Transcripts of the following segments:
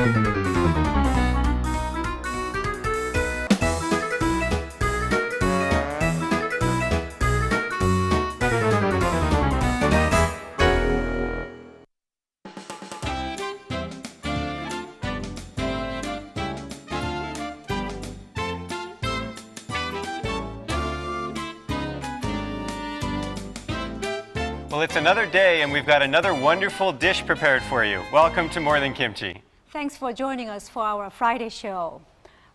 Well, it's another day and we've got another wonderful dish prepared for you. Welcome to More Than Kimchi. Thanks for joining us for our Friday show.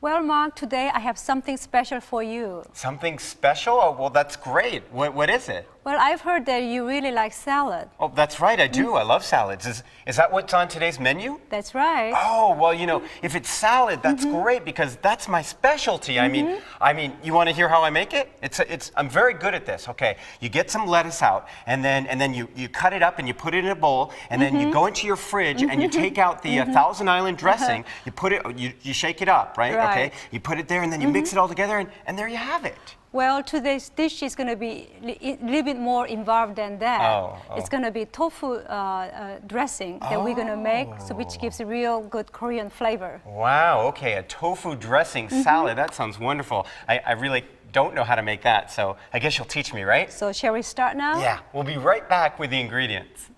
Well, Mark, today I have something special for you. Something special? Oh, well, that's great. What is it? Well, I've heard that you really like salad. Oh, that's right, I do. I love salads. Is that what's on today's menu? That's right. Oh, well, you know, if it's salad, that's great because that's my specialty. I mean, you want to hear how I make it? I'm very good at this. Okay, you get some lettuce out, and then you cut it up and you put it in a bowl, and then you go into your fridge and you take out the Thousand Island dressing. You put it, you shake it up, right? Okay, you put it there, and then you mix it all together, and there you have it. Well, today's dish is going to be a little bit more involved than that. Oh. It's going to be tofu dressing that we're going to make, so which gives a real good Korean flavor. Wow, okay, a tofu dressing salad. That sounds wonderful. I really don't know how to make that, so I guess you'll teach me, right? So shall we start now? Yeah, we'll be right back with the ingredients.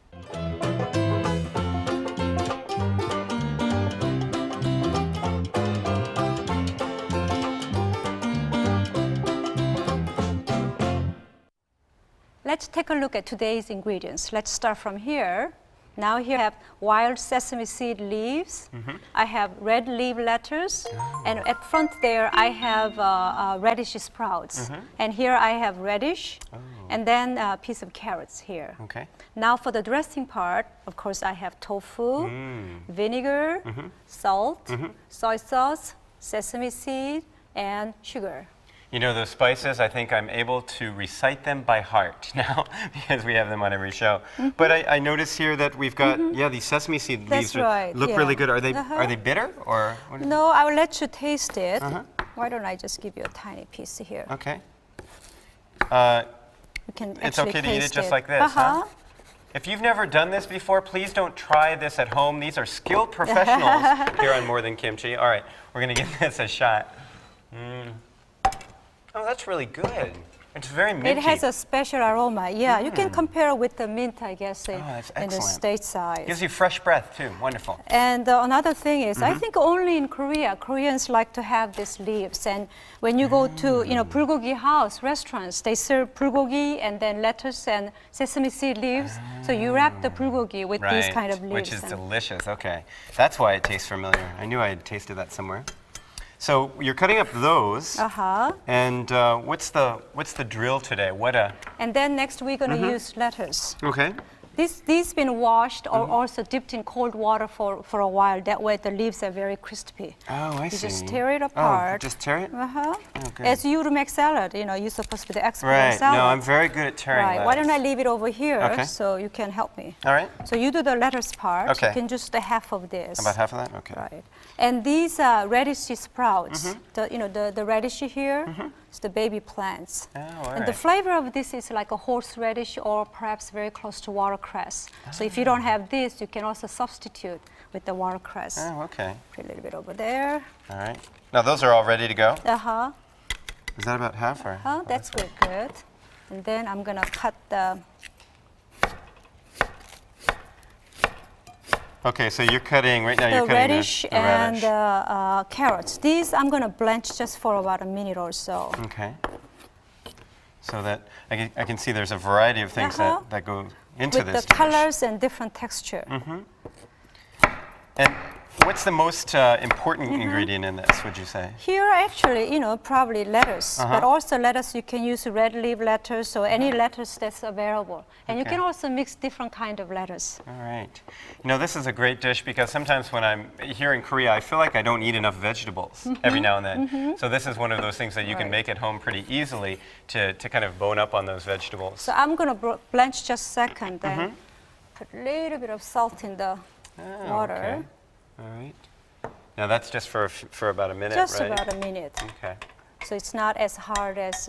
Let's take a look at today's ingredients. Let's start from here. Now here I have wild sesame seed leaves. I have red leaf lettuce. And at front there I have radish sprouts. And here I have radish. And then a piece of carrots here. Okay. Now for the dressing part, of course I have tofu, vinegar, salt, soy sauce, sesame seed, and sugar. You know, those spices, I think I'm able to recite them by heart now because we have them on every show. But I notice here that we've got, these sesame seed leaves look really good. Are they bitter or? No, I will let you taste it. Why don't I just give you a tiny piece here? Okay. You can It's actually okay to eat taste it just like this, huh? If you've never done this before, please don't try this at home. These are skilled professionals here on More Than Kimchi. All right, we're going to give this a shot. Oh, that's really good. It's very minty. It has a special aroma. Yeah, you can compare with the mint, I guess, in the stateside. Gives you fresh breath, too. Wonderful. And another thing is, I think only in Korea, Koreans like to have these leaves. And when you go to, bulgogi house restaurants, they serve bulgogi and then lettuce and sesame seed leaves. So you wrap the bulgogi with these kind of leaves. Which is delicious. Okay. That's why it tastes familiar. I knew I had tasted that somewhere. So you're cutting up those. And what's the drill today? And then next we're going to use lettuce. Okay. These been washed or also dipped in cold water for a while. That way the leaves are very crispy. Oh, I see. You just tear it apart. Oh, just tear it? Oh, good. As you would make salad, you're supposed to be the expert in salad. No, I'm very good at tearing lettuce. Why don't I leave it over here so you can help me? All right. So you do the lettuce part. Okay. You can just half of this. About half of that? Okay. Right. And these radish sprouts, the radish here, it's the baby plants. Oh, all and right. the flavor of this is like a horseradish or perhaps very close to watercress. So if you don't have this, you can also substitute with the watercress. Oh, okay. Put a little bit over there. All right. Now those are all ready to go? Uh-huh. Is that about half or? That's good. And then I'm gonna cut the. Okay, so you're cutting, right now the you're cutting radish the and radish. Carrots. These I'm going to blanch just for about a minute or so. Okay. So that, I can see there's a variety of things that go into with this the dish. colors and different texture. And what's the most important ingredient in this, would you say? Here actually, probably lettuce. But also lettuce, you can use red leaf lettuce or any lettuce that's available. And you can also mix different kind of lettuce. All right. This is a great dish because sometimes when I'm here in Korea, I feel like I don't eat enough vegetables every now and then. So this is one of those things that you can make at home pretty easily to kind of bone up on those vegetables. So I'm going to blanch just a second, then put a little bit of salt in the water. Okay. All right. Now that's just for about a minute, just right? Just about a minute. Okay. so it's not as hard as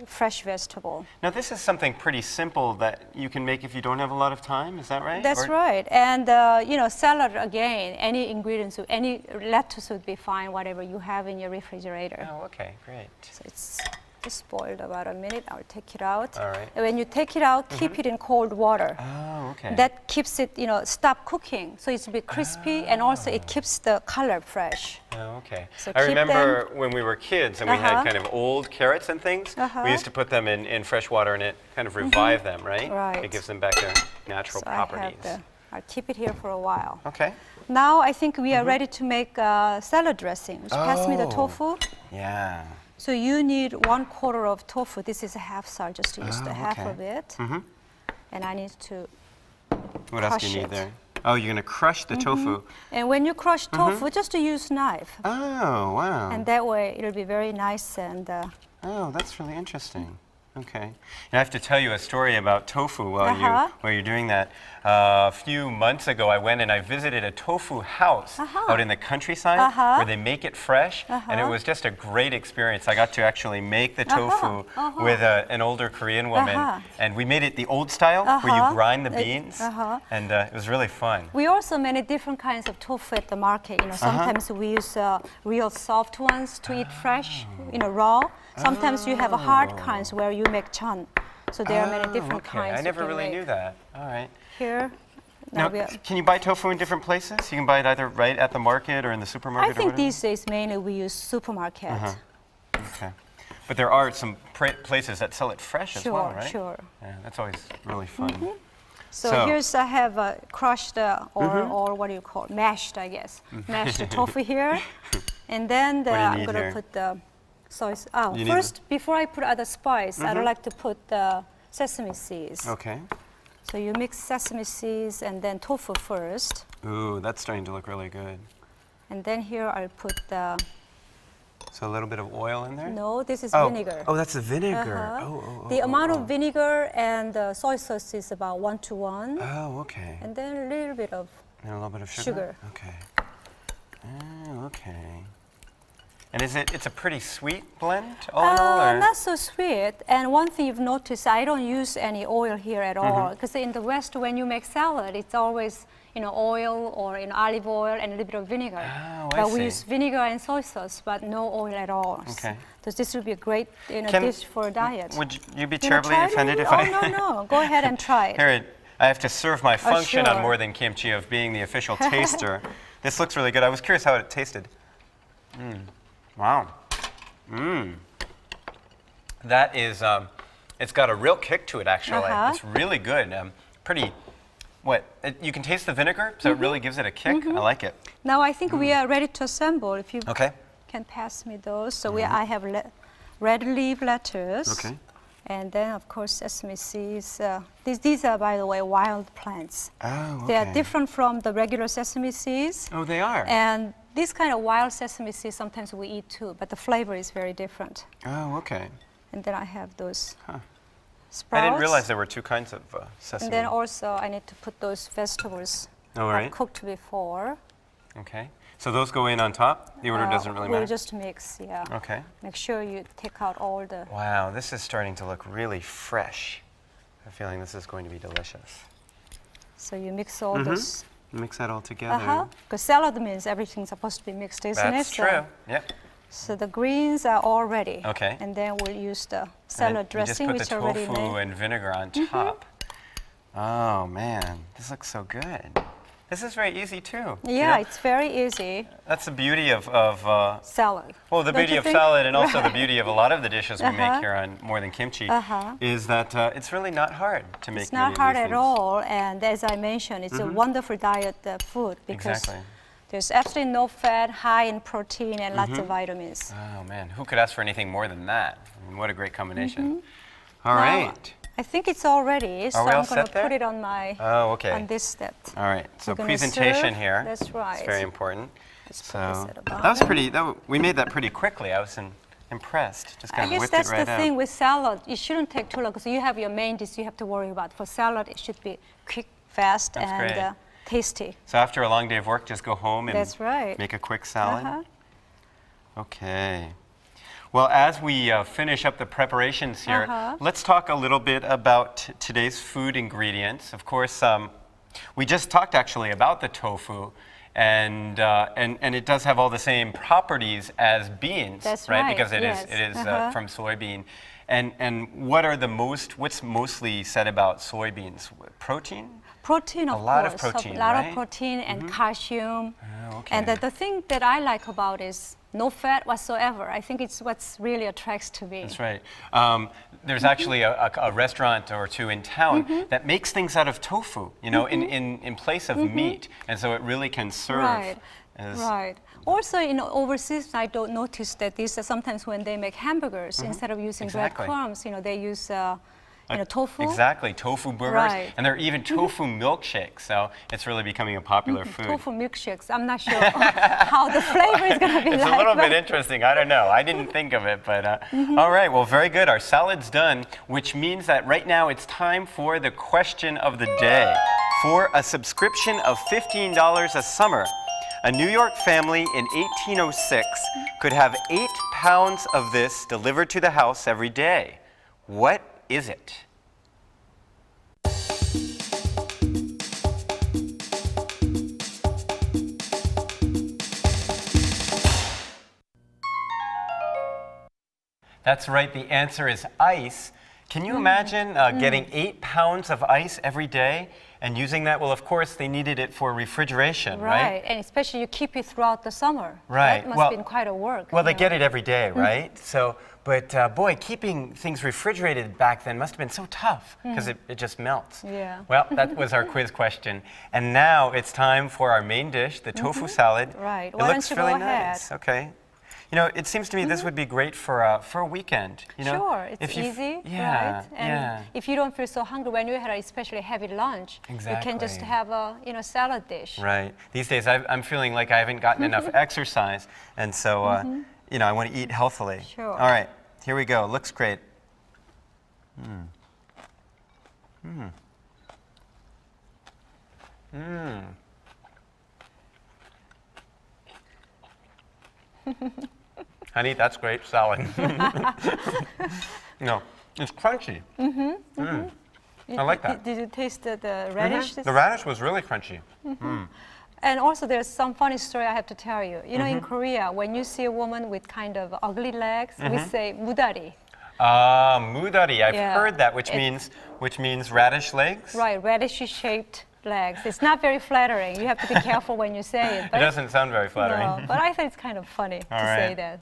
fresh vegetable. Now this is something pretty simple that you can make if you don't have a lot of time. Is that right? That's right. And salad again. Any ingredients, any lettuce would be fine. Whatever you have in your refrigerator. Oh, okay, great. So it's just boiled about a minute. I'll take it out. All right. And when you take it out, keep it in cold water. Oh, okay. That keeps it, stop cooking. So it's a bit crispy, and also it keeps the color fresh. Oh, okay. So I keep remember when we were kids and we had kind of old carrots and things, Uh-huh. we used to put them in fresh water and it kind of revived them, right? Right. It gives them back their natural So properties. I'll keep it here for a while. Okay. Now I think we are ready to make salad dressing. Just pass me the Oh. tofu. Yeah. So you need 1/4 of tofu. This is a half side, just to use the half okay. of it. And I need to What else do crush you need it. there? Oh, you're going to crush the tofu. And when you crush tofu, just to use knife. Oh, wow. And that way it'll be very nice and Oh, that's really interesting. Okay. And I have to tell you a story about tofu while you're doing that. A few months ago, I went and I visited a tofu house out in the countryside where they make it fresh, and it was just a great experience. I got to actually make the tofu with an older Korean woman, and we made it the old style where you grind the beans, and it was really fun. we also many different kinds of tofu at the market. Sometimes we use real soft ones to eat fresh, raw. Sometimes you have hard kinds where you make chun. So there are many different kinds. I never you can really make. knew that. All right. Here. Now, we are- can you buy tofu in different places? You can buy it either right at the market or in the supermarket I think or whatever? these days mainly we use supermarket. Okay. But there are some places that sell it fresh as well, right? Sure. Yeah, that's always really fun. So, So- here's I have crushed or what do you call it? Mashed, I guess. Mashed tofu here, and then do you I'm need gonna here? put the soy. Oh, You need first before I put other spice, I'd like to put the sesame seeds. Okay. So you mix sesame seeds and then tofu first, Ooh, that's starting to look really good. and then here I'll put the. So a little bit of oil in there? No, this is Oh. vinegar. Oh, that's the vinegar. Uh-huh. The amount of vinegar and soy sauce is about 1:1, Oh, okay. and then a little bit of. And a little bit of sugar? Sugar. Okay. Oh, okay. And it's a pretty sweet blend, all in all? Or? Not so sweet. And one thing you've noticed, I don't use any oil here at all. Because in the West, when you make salad, it's always oil or olive oil and a little bit of vinegar. Oh, I but we see. use vinegar and soy sauce, but no oil at all. Okay. So this would be a great Kim, dish for a diet. Would you be You wanna terribly try it? offended if Oh, I... no. Go ahead and try it. Here, I have to serve my function on sure. More Than Kimchi of being the official taster. This looks really good. I was curious how it tasted. Wow. That is, it's got a real kick to it, actually. It's really good. You can taste the vinegar, so it really gives it a kick. I like it. Now I think we are ready to assemble. If you Okay. can pass me those. So I have red leaf lettuce. Okay. And then, of course, sesame seeds. These are, by the way, wild plants. Oh, okay. They are different from the regular sesame seeds. Oh, they are? And this kind of wild sesame seeds sometimes we eat too, but the flavor is very different. Oh, okay. And then I have those I sprouts. didn't realize there were two kinds of sesame. And then also I need to put those vegetables Oh, I've right. cooked before. Okay. So those go in on top? The order doesn't really We'll matter? just mix, yeah. Okay. Make sure you take out all the. Wow, this is starting to look really fresh. I'm feeling this is going to be delicious. So you mix all those. Mix that all together. Because salad means everything's supposed to be mixed, isn't it? That's true. Yep. So the greens are all ready. Okay. And then we'll use the And salad dressing, you which just put the already tofu made. and vinegar on top. Oh man, this looks so good. This is very easy too. Yeah, it's very easy. That's the beauty of Salad. well, the Don't beauty you of think? salad, and also the beauty of a lot of the dishes we make Uh-huh. here on More Than Kimchi, Uh-huh. is that it's really not hard to make. It's many not of hard these at things. all, and as I mentioned, it's a wonderful diet food because Exactly. there's absolutely no fat, high in protein, and lots of vitamins. Oh man, who could ask for anything more than that? I mean, what a great combination. All Now, right. I think it's all ready, so we all I'm going set to there? put it on my Oh, okay. on this step. All right. So We're gonna presentation serve. here. That's right. It's very important. Let's put So this at the that was bottom. pretty. We made that pretty quickly. I was impressed. Just I kind of guess whipped that's it right the out. thing with salad. It shouldn't take too long because you have your main dish you have to worry about. For salad, it should be quick, fast, That's and great. tasty. So after a long day of work, just go home and That's right. make a quick salad. Uh-huh. Okay. Well, as we finish up the preparations here, let's talk a little bit about today's food ingredients. Of course, we just talked actually about the tofu, and it does have all the same properties as beans, That's right? right, Because it yes. is from soybean. And what's mostly said about soybeans? Protein? Protein, of A lot of course. protein, A lot right? of protein and calcium. Okay. And the thing that I like about is no fat whatsoever. I think it's what's really attracts to me. That's right. There's actually a restaurant or two in town that makes things out of tofu, you know, in place of meat. And so it really can serve Right. as... Right. Also, overseas, I don't notice that these are sometimes when they make hamburgers, instead of using Exactly. breadcrumbs, they use tofu. Exactly, tofu burgers. Right. And there are even tofu milkshakes. So it's really becoming a popular food. Tofu milkshakes. I'm not sure how the flavor is going to be It's like. a little bit but- interesting. I don't know. I didn't think of it, but all right. Well, very good. Our salad's done, which means that right now it's time for the question of the day. For a subscription of $15 a summer, a New York family in 1806 could have 8 pounds of this delivered to the house every day. What is it? That's right, the answer is ice. Can you imagine getting 8 pounds of ice every day and using that? Well, of course, they needed it for refrigeration, right? And especially you keep it throughout the summer. Right. That must Well- have been quite a work. Well, they get it every day, right? So, but boy, keeping things refrigerated back then must have been so tough because it just melts. Yeah. Well, that was our quiz question. And now it's time for our main dish, the tofu salad. Right. It Why don't looks you really go ahead? nice. Okay. You know, it seems to me this would be great for a weekend. You know, Sure, it's If you- easy, yeah, right? And yeah. if you don't feel so hungry when you had a especially heavy lunch, you can just Exactly. have a salad dish. Right. These days, I'm feeling like I haven't gotten enough exercise, and so I want to eat healthily. Sure. All right, here we go. Looks great. Honey, that's great salad. No, it's crunchy. I like that. Did you taste the radish? The radish was really crunchy. And also, there's some funny story I have to tell you. You know, in Korea, when you see a woman with kind of ugly legs, we say mudari. Mudari, I've Yeah. heard that, which means radish legs. Right, radishy-shaped legs. It's not very flattering. You have to be careful when you say it. It doesn't sound very flattering. No, but I think it's kind of funny to say right. that.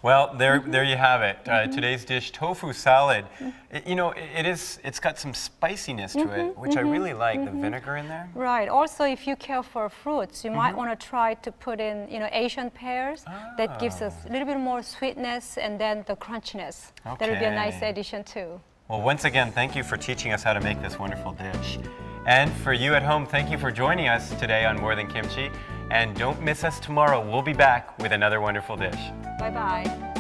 Well, there you have it. Today's dish, tofu salad. It's got some spiciness to it, which I really like. The vinegar in there. Right. Also, if you care for fruits, you might want to try to put in, Asian pears. That gives us a little bit more sweetness and then the crunchiness. That would be a nice Okay. addition too. Well, once again, thank you for teaching us how to make this wonderful dish. And for you at home, thank you for joining us today on More Than Kimchi. And don't miss us tomorrow. We'll be back with another wonderful dish. Bye-bye.